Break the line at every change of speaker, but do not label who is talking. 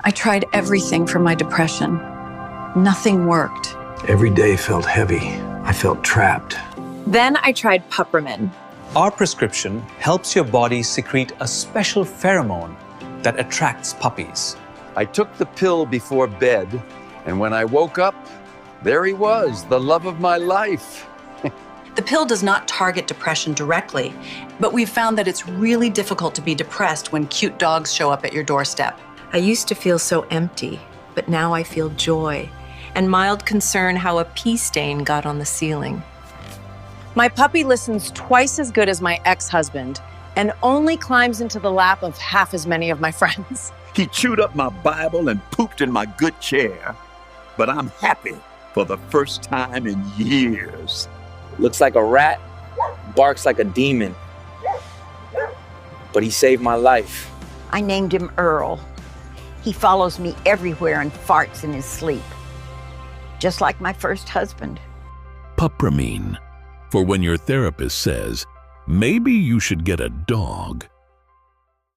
I tried everything for my depression. Nothing worked.
Every day felt heavy. I felt trapped.
Then I tried Pupramin.
Our prescription helps your body secrete a special pheromone that attracts puppies.
I took the pill before bed, and when I woke up, there he was, the love of my life.
The pill does not target depression directly, but we've found that it's really difficult to be depressed when cute dogs show up at your doorstep.
I used to feel so empty, but now I feel joy and mild concern how a pee stain got on the ceiling. My puppy listens twice as good as my ex-husband and only climbs into the lap of half as many of my friends.
He chewed up my Bible and pooped in my good chair. But I'm happy for the first time in years.
Looks like a rat, barks like a demon. But he saved my life.
I named him Earl. He follows me everywhere and farts in his sleep. Just like my first husband.
Pupramine. For when your therapist says, maybe you should get a dog.